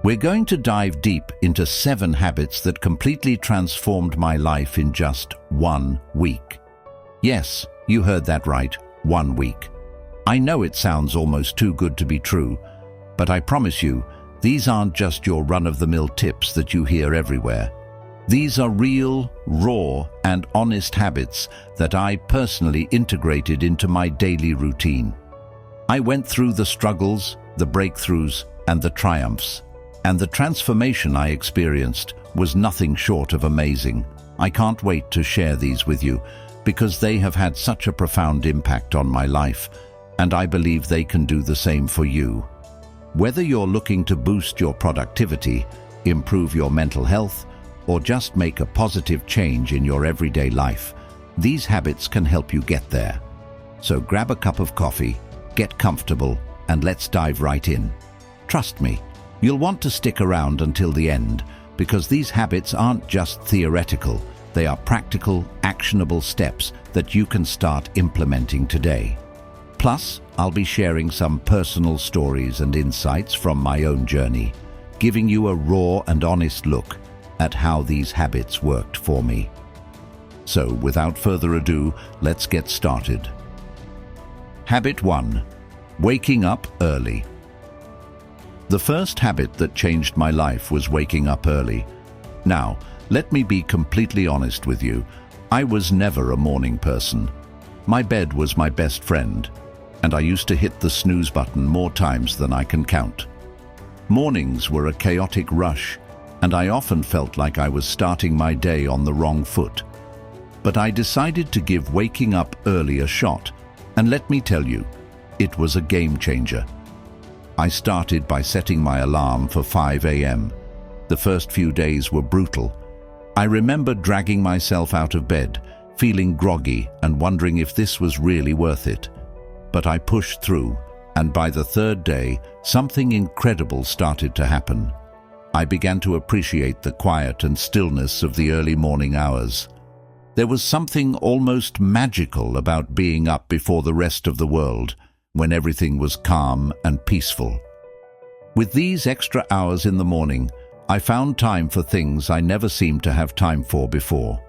We're going to dive deep into 7 habits that completely transformed my life in just 1 week. Yes, you heard that right, 1 week. I know it sounds almost too good to be true, but I promise you, these aren't just your run-of-the-mill tips that you hear everywhere. These are real, raw, and honest habits that I personally integrated into my daily routine. I went through the struggles, the breakthroughs, and the triumphs, and the transformation I experienced was nothing short of amazing. I can't wait to share these with you because they have had such a profound impact on my life, and I believe they can do the same for you. Whether you're looking to boost your productivity, improve your mental health, or just make a positive change in your everyday life, these habits can help you get there. So grab a cup of coffee, get comfortable, and let's dive right in. Trust me, you'll want to stick around until the end because these habits aren't just theoretical, they are practical, actionable steps that you can start implementing today. Plus, I'll be sharing some personal stories and insights from my own journey, giving you a raw and honest look at how these habits worked for me. So, without further ado, let's get started. Habit 1. Waking up early. The first habit that changed my life was waking up early. Now, let me be completely honest with you. I was never a morning person. My bed was my best friend, and I used to hit the snooze button more times than I can count. Mornings were a chaotic rush, and I often felt like I was starting my day on the wrong foot. But I decided to give waking up early a shot, and let me tell you, it was a game changer. I started by setting my alarm for 5 a.m. The first few days were brutal. I remember dragging myself out of bed, feeling groggy and wondering if this was really worth it. But I pushed through, and by the 3rd day, something incredible started to happen. I began to appreciate the quiet and stillness of the early morning hours. There was something almost magical about being up before the rest of the world, when everything was calm and peaceful. With these extra hours in the morning, I found time for things I never seemed to have time for before.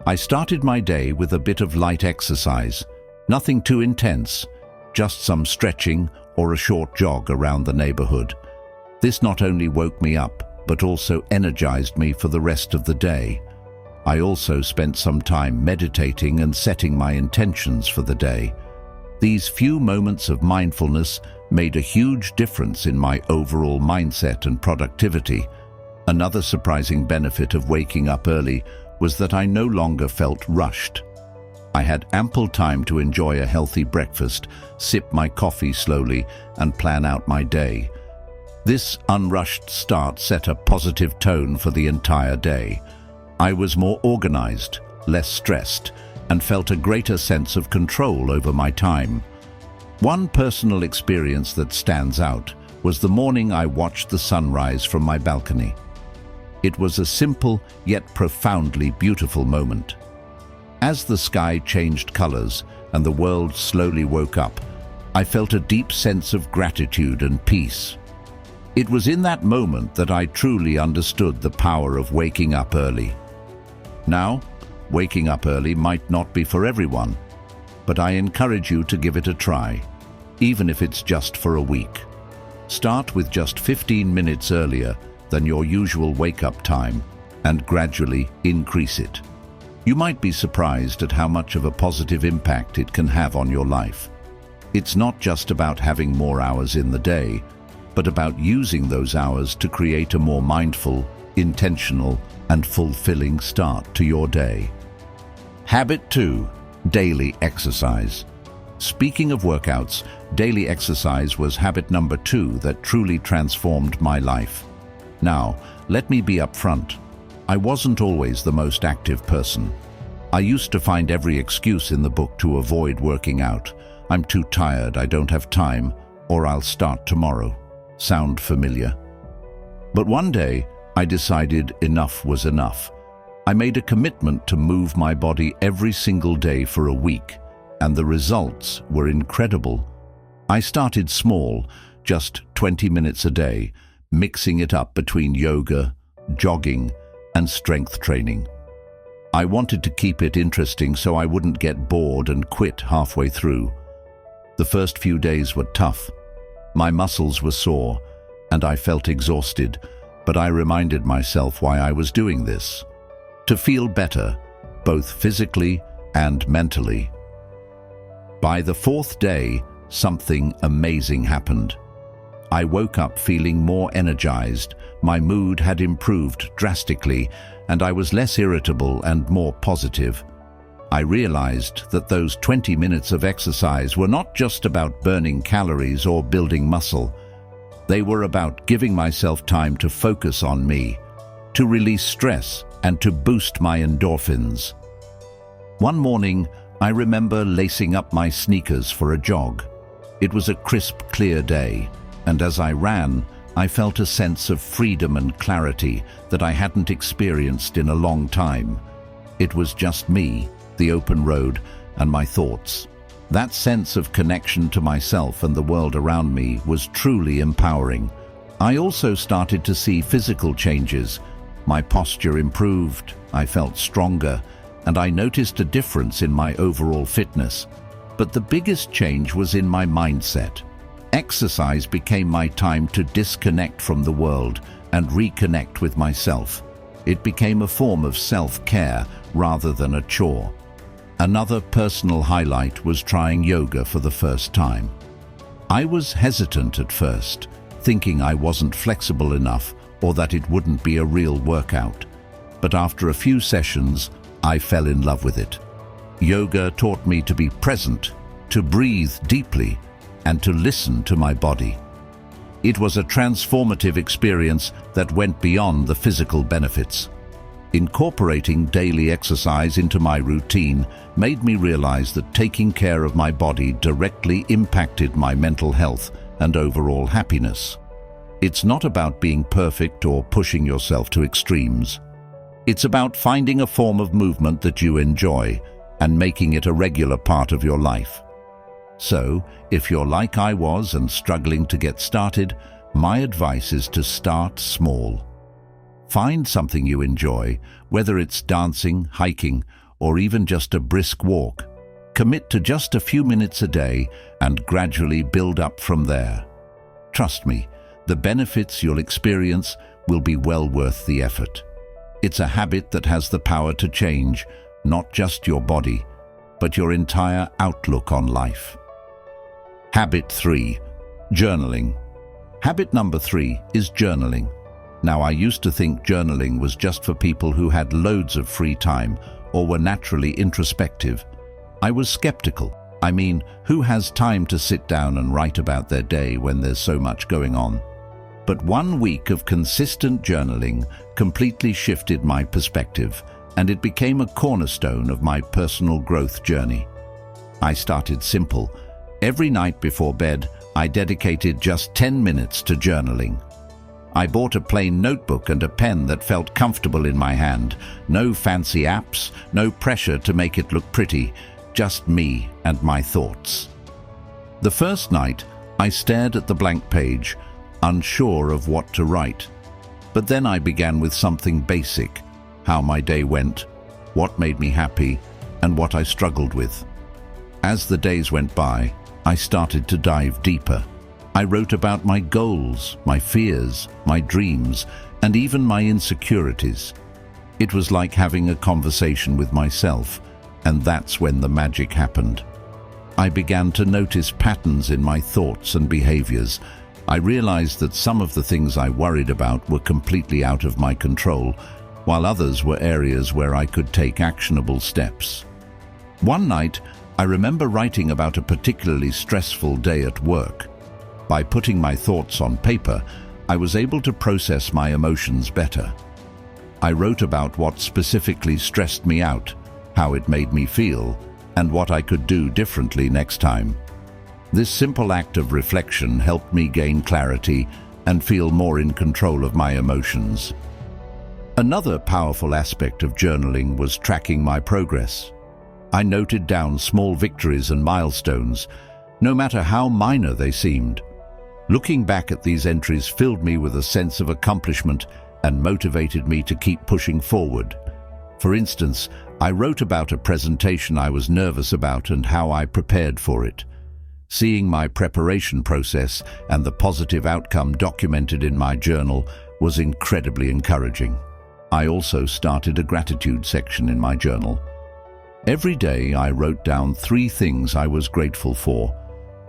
I started my day with a bit of light exercise, nothing too intense, just some stretching or a short jog around the neighborhood. This not only woke me up, but also energized me for the rest of the day. I also spent some time meditating and setting my intentions for the day. These few moments of mindfulness made a huge difference in my overall mindset and productivity. Another surprising benefit of waking up early was that I no longer felt rushed. I had ample time to enjoy a healthy breakfast, sip my coffee slowly, and plan out my day. This unrushed start set a positive tone for the entire day. I was more organized, less stressed, and felt a greater sense of control over my time. One personal experience that stands out was the morning I watched the sunrise from my balcony. It was a simple yet profoundly beautiful moment. As the sky changed colors and the world slowly woke up, I felt a deep sense of gratitude and peace. It was in that moment that I truly understood the power of waking up early. Now, waking up early might not be for everyone, but I encourage you to give it a try, even if it's just for a week. Start with just 15 minutes earlier than your usual wake-up time and gradually increase it. You might be surprised at how much of a positive impact it can have on your life. It's not just about having more hours in the day, but about using those hours to create a more mindful, intentional, and fulfilling start to your day. Habit 2. Daily exercise. Speaking of workouts, daily exercise was habit number 2 that truly transformed my life. Now, let me be upfront. I wasn't always the most active person. I used to find every excuse in the book to avoid working out. I'm too tired, I don't have time, or I'll start tomorrow. Sound familiar? But one day, I decided enough was enough. I made a commitment to move my body every single day for a week, and the results were incredible. I started small, just 20 minutes a day, mixing it up between yoga, jogging, and strength training. I wanted to keep it interesting so I wouldn't get bored and quit halfway through. The first few days were tough. My muscles were sore, and I felt exhausted, but I reminded myself why I was doing this. To feel better, both physically and mentally. By the fourth day, something amazing happened. I woke up feeling more energized, my mood had improved drastically, and I was less irritable and more positive. I realized that those 20 minutes of exercise were not just about burning calories or building muscle. They were about giving myself time to focus on me, to release stress, and to boost my endorphins. One morning, I remember lacing up my sneakers for a jog. It was a crisp, clear day, and as I ran, I felt a sense of freedom and clarity that I hadn't experienced in a long time. It was just me, the open road, and my thoughts. That sense of connection to myself and the world around me was truly empowering. I also started to see physical changes. My posture improved, I felt stronger, and I noticed a difference in my overall fitness. But the biggest change was in my mindset. Exercise became my time to disconnect from the world and reconnect with myself. It became a form of self-care rather than a chore. Another personal highlight was trying yoga for the first time. I was hesitant at first, thinking I wasn't flexible enough or that it wouldn't be a real workout. But after a few sessions, I fell in love with it. Yoga taught me to be present, to breathe deeply, and to listen to my body. It was a transformative experience that went beyond the physical benefits. Incorporating daily exercise into my routine made me realize that taking care of my body directly impacted my mental health and overall happiness. It's not about being perfect or pushing yourself to extremes. It's about finding a form of movement that you enjoy and making it a regular part of your life. So, if you're like I was and struggling to get started, my advice is to start small. Find something you enjoy, whether it's dancing, hiking, or even just a brisk walk. Commit to just a few minutes a day and gradually build up from there. Trust me, the benefits you'll experience will be well worth the effort. It's a habit that has the power to change not just your body, but your entire outlook on life. Habit 3. Journaling. Habit number 3 is journaling. Now, I used to think journaling was just for people who had loads of free time or were naturally introspective. I was skeptical. I mean, who has time to sit down and write about their day when there's so much going on? But 1 week of consistent journaling completely shifted my perspective, and it became a cornerstone of my personal growth journey. I started simple. Every night before bed, I dedicated just 10 minutes to journaling. I bought a plain notebook and a pen that felt comfortable in my hand. No fancy apps, no pressure to make it look pretty, just me and my thoughts. The first night, I stared at the blank page, unsure of what to write. But then I began with something basic: how my day went, what made me happy, and what I struggled with. As the days went by, I started to dive deeper. I wrote about my goals, my fears, my dreams, and even my insecurities. It was like having a conversation with myself, and that's when the magic happened. I began to notice patterns in my thoughts and behaviors. I realized that some of the things I worried about were completely out of my control, while others were areas where I could take actionable steps. One night, I remember writing about a particularly stressful day at work. By putting my thoughts on paper, I was able to process my emotions better. I wrote about what specifically stressed me out, how it made me feel, and what I could do differently next time. This simple act of reflection helped me gain clarity and feel more in control of my emotions. Another powerful aspect of journaling was tracking my progress. I noted down small victories and milestones, no matter how minor they seemed. Looking back at these entries filled me with a sense of accomplishment and motivated me to keep pushing forward. For instance, I wrote about a presentation I was nervous about and how I prepared for it. Seeing my preparation process and the positive outcome documented in my journal was incredibly encouraging. I also started a gratitude section in my journal. Every day I wrote down 3 things I was grateful for.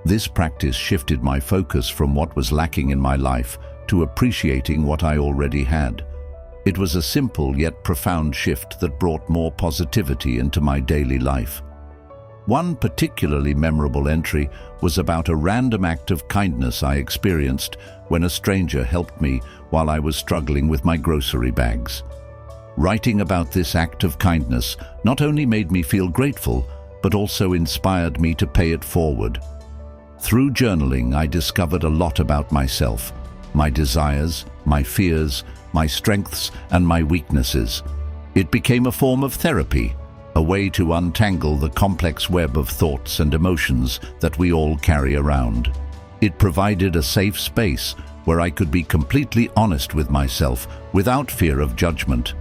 This practice shifted my focus from what was lacking in my life to appreciating what I already had. It was a simple yet profound shift that brought more positivity into my daily life. One particularly memorable entry was about a random act of kindness I experienced when a stranger helped me while I was struggling with my grocery bags. Writing about this act of kindness not only made me feel grateful, but also inspired me to pay it forward. Through journaling, I discovered a lot about myself, my desires, my fears, my strengths, and my weaknesses. It became a form of therapy, a way to untangle the complex web of thoughts and emotions that we all carry around. It provided a safe space where I could be completely honest with myself without fear of judgment.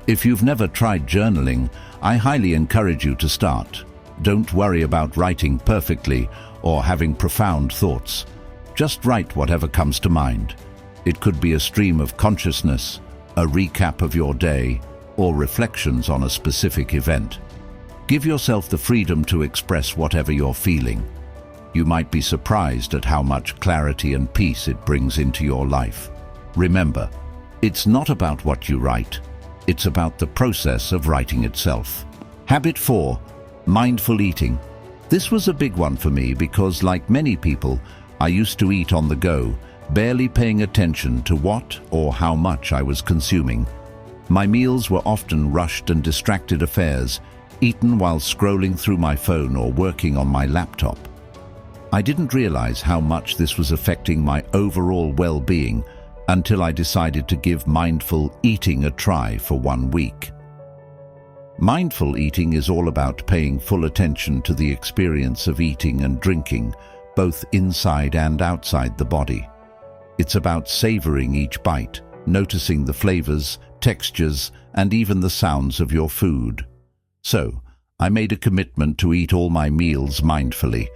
If you've never tried journaling, I highly encourage you to start. Don't worry about writing perfectly or having profound thoughts. Just write whatever comes to mind. It could be a stream of consciousness, a recap of your day, or reflections on a specific event. Give yourself the freedom to express whatever you're feeling. You might be surprised at how much clarity and peace it brings into your life. Remember, it's not about what you write, it's about the process of writing itself. Habit 4, mindful eating. This was a big one for me because, like many people, I used to eat on the go, barely paying attention to what or how much I was consuming. My meals were often rushed and distracted affairs, eaten while scrolling through my phone or working on my laptop. I didn't realize how much this was affecting my overall well-being until I decided to give mindful eating a try for 1 week. Mindful eating is all about paying full attention to the experience of eating and drinking, both inside and outside the body. It's about savoring each bite, noticing the flavors, textures, and even the sounds of your food. So, I made a commitment to eat all my meals mindfully.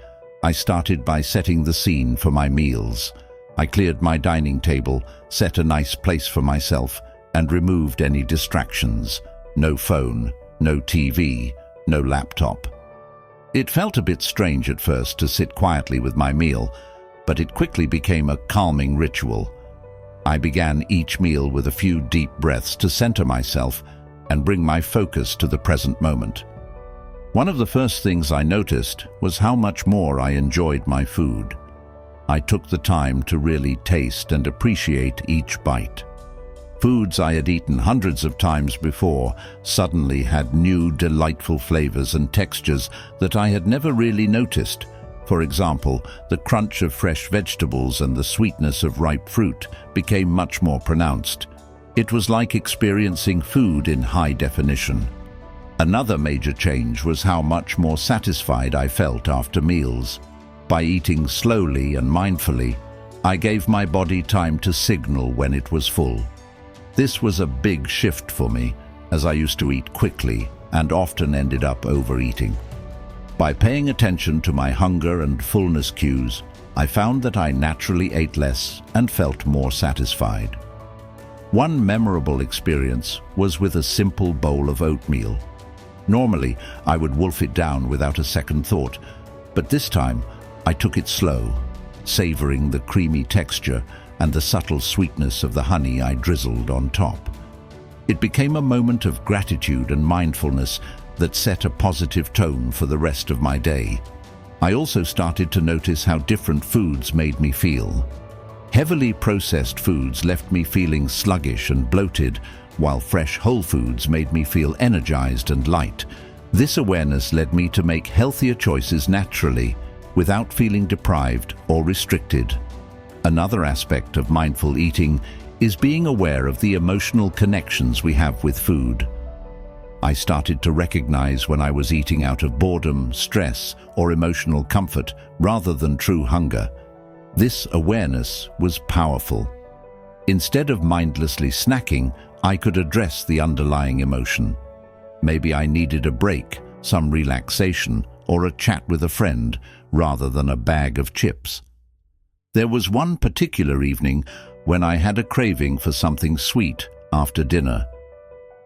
I started by setting the scene for my meals. I cleared my dining table, set a nice place for myself, and removed any distractions. No phone, no TV, no laptop. It felt a bit strange at first to sit quietly with my meal, but it quickly became a calming ritual. I began each meal with a few deep breaths to center myself and bring my focus to the present moment. One of the first things I noticed was how much more I enjoyed my food. I took the time to really taste and appreciate each bite. Foods I had eaten hundreds of times before suddenly had new, delightful flavors and textures that I had never really noticed. For example, the crunch of fresh vegetables and the sweetness of ripe fruit became much more pronounced. It was like experiencing food in high definition. Another major change was how much more satisfied I felt after meals. By eating slowly and mindfully, I gave my body time to signal when it was full. This was a big shift for me, as I used to eat quickly and often ended up overeating. By paying attention to my hunger and fullness cues, I found that I naturally ate less and felt more satisfied. One memorable experience was with a simple bowl of oatmeal. Normally, I would wolf it down without a second thought, but this time I took it slow, savoring the creamy texture and the subtle sweetness of the honey I drizzled on top. It became a moment of gratitude and mindfulness that set a positive tone for the rest of my day. I also started to notice how different foods made me feel. Heavily processed foods left me feeling sluggish and bloated, while fresh whole foods made me feel energized and light. This awareness led me to make healthier choices naturally, without feeling deprived or restricted. Another aspect of mindful eating is being aware of the emotional connections we have with food. I started to recognize when I was eating out of boredom, stress, or emotional comfort rather than true hunger. This awareness was powerful. Instead of mindlessly snacking, I could address the underlying emotion. Maybe I needed a break, some relaxation, or a chat with a friend, rather than a bag of chips. There was one particular evening when I had a craving for something sweet after dinner.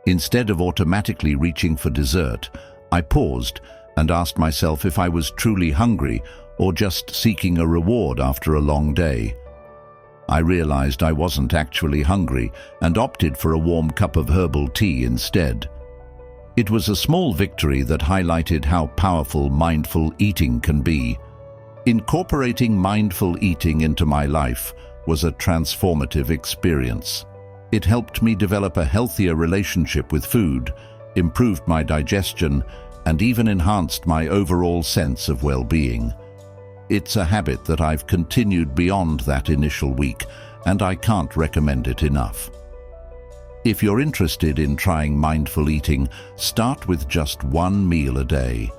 Instead of automatically reaching for dessert, I paused and asked myself if I was truly hungry or just seeking a reward after a long day. I realized I wasn't actually hungry and opted for a warm cup of herbal tea instead. It was a small victory that highlighted how powerful mindful eating can be. Incorporating mindful eating into my life was a transformative experience. It helped me develop a healthier relationship with food, improved my digestion, and even enhanced my overall sense of well-being. It's a habit that I've continued beyond that initial week, and I can't recommend it enough. If you're interested in trying mindful eating, start with just one meal a day.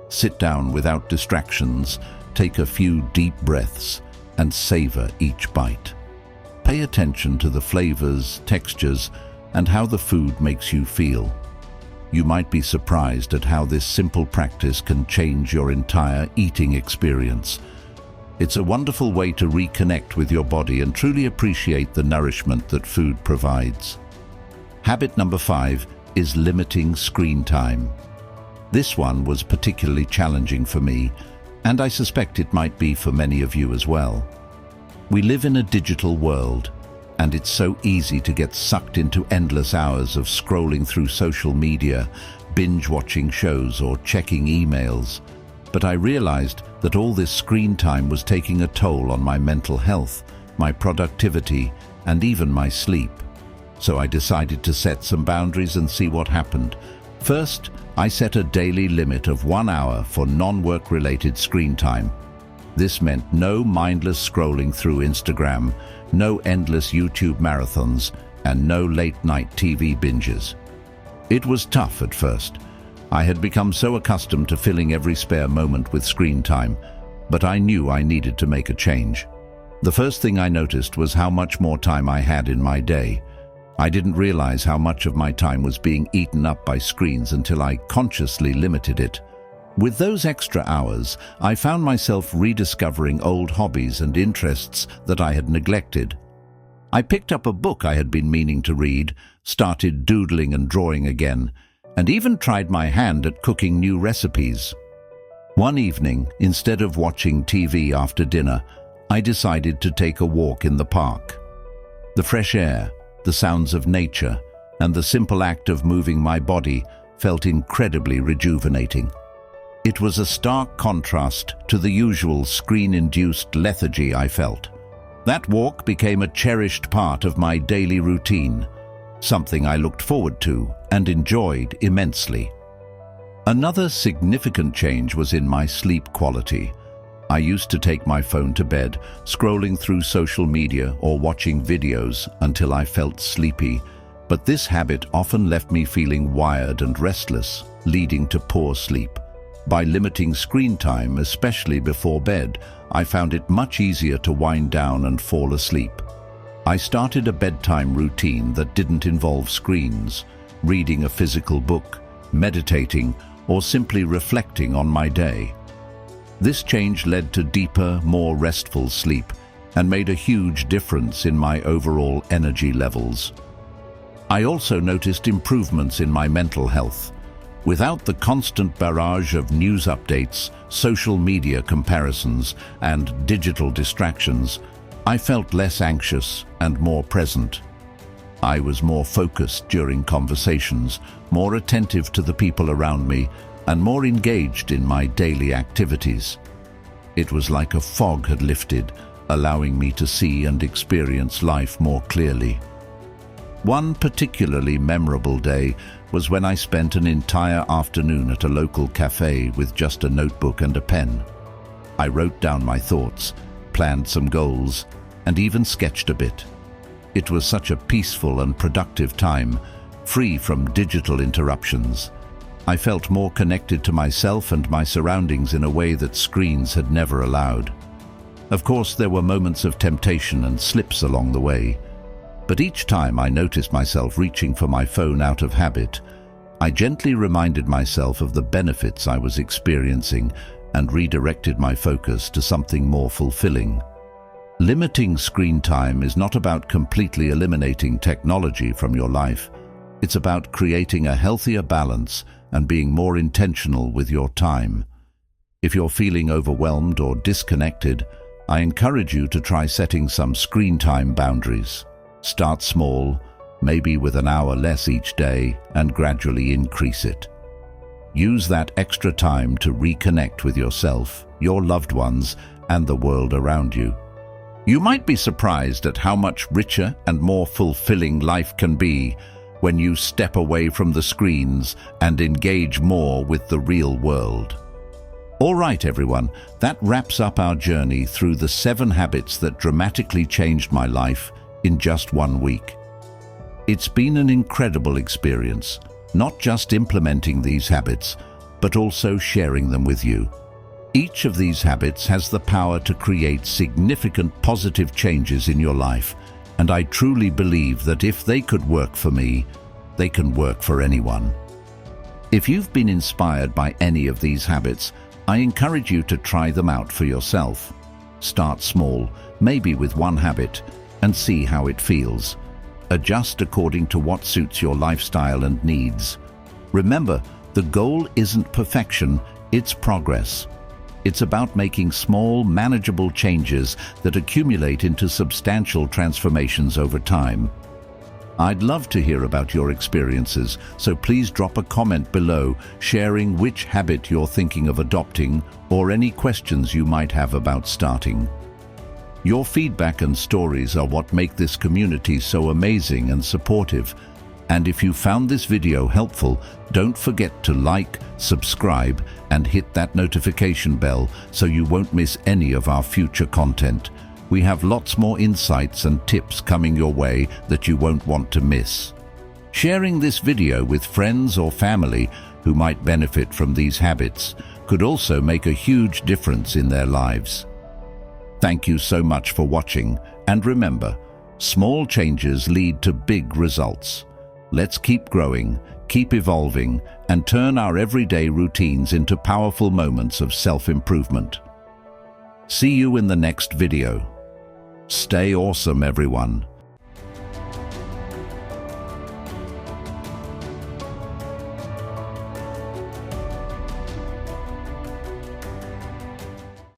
Sit down without distractions, take a few deep breaths, and savor each bite. Pay attention to the flavors, textures, and how the food makes you feel. You might be surprised at how this simple practice can change your entire eating experience. It's a wonderful way to reconnect with your body and truly appreciate the nourishment that food provides. Habit number 5 is limiting screen time. This one was particularly challenging for me, and I suspect it might be for many of you as well. We live in a digital world, and it's so easy to get sucked into endless hours of scrolling through social media, binge-watching shows, or checking emails. But I realized that all this screen time was taking a toll on my mental health, my productivity, and even my sleep. So I decided to set some boundaries and see what happened. First, I set a daily limit of 1 hour for non-work related screen time. This meant no mindless scrolling through Instagram, no endless YouTube marathons, and no late-night TV binges. It was tough at first. I had become so accustomed to filling every spare moment with screen time, but I knew I needed to make a change. The first thing I noticed was how much more time I had in my day. I didn't realize how much of my time was being eaten up by screens until I consciously limited it. With those extra hours, I found myself rediscovering old hobbies and interests that I had neglected. I picked up a book I had been meaning to read, started doodling and drawing again, and even tried my hand at cooking new recipes. One evening, instead of watching TV after dinner, I decided to take a walk in the park. The fresh air, the sounds of nature, and the simple act of moving my body felt incredibly rejuvenating. It was a stark contrast to the usual screen-induced lethargy I felt. That walk became a cherished part of my daily routine, something I looked forward to and enjoyed immensely. Another significant change was in my sleep quality. I used to take my phone to bed, scrolling through social media or watching videos until I felt sleepy, but this habit often left me feeling wired and restless, leading to poor sleep. By limiting screen time, especially before bed, I found it much easier to wind down and fall asleep. I started a bedtime routine that didn't involve screens, reading a physical book, meditating, or simply reflecting on my day. This change led to deeper, more restful sleep and made a huge difference in my overall energy levels. I also noticed improvements in my mental health. Without the constant barrage of news updates, social media comparisons, and digital distractions, I felt less anxious and more present. I was more focused during conversations, more attentive to the people around me, and more engaged in my daily activities. It was like a fog had lifted, allowing me to see and experience life more clearly. One particularly memorable day was when I spent an entire afternoon at a local cafe with just a notebook and a pen. I wrote down my thoughts, planned some goals, and even sketched a bit. It was such a peaceful and productive time, free from digital interruptions. I felt more connected to myself and my surroundings in a way that screens had never allowed. Of course, there were moments of temptation and slips along the way. But each time I noticed myself reaching for my phone out of habit, I gently reminded myself of the benefits I was experiencing and redirected my focus to something more fulfilling. Limiting screen time is not about completely eliminating technology from your life. It's about creating a healthier balance and being more intentional with your time. If you're feeling overwhelmed or disconnected, I encourage you to try setting some screen time boundaries. Start small, maybe with an hour less each day, and gradually increase it. Use that extra time to reconnect with yourself, your loved ones, and the world around you. You might be surprised at how much richer and more fulfilling life can be when you step away from the screens and engage more with the real world. All right, everyone, that wraps up our journey through the 7 habits that dramatically changed my life in just 1 week. It's been an incredible experience, not just implementing these habits, but also sharing them with you. Each of these habits has the power to create significant positive changes in your life, and I truly believe that if they could work for me, they can work for anyone. If you've been inspired by any of these habits, I encourage you to try them out for yourself. Start small, maybe with 1 habit, and see how it feels. Adjust according to what suits your lifestyle and needs. Remember, the goal isn't perfection, it's progress. It's about making small, manageable changes that accumulate into substantial transformations over time. I'd love to hear about your experiences, so please drop a comment below sharing which habit you're thinking of adopting or any questions you might have about starting. Your feedback and stories are what make this community so amazing and supportive. And if you found this video helpful, don't forget to like, subscribe, and hit that notification bell so you won't miss any of our future content. We have lots more insights and tips coming your way that you won't want to miss. Sharing this video with friends or family who might benefit from these habits could also make a huge difference in their lives. Thank you so much for watching, and remember, small changes lead to big results. Let's keep growing, keep evolving, and turn our everyday routines into powerful moments of self-improvement. See you in the next video. Stay awesome, everyone.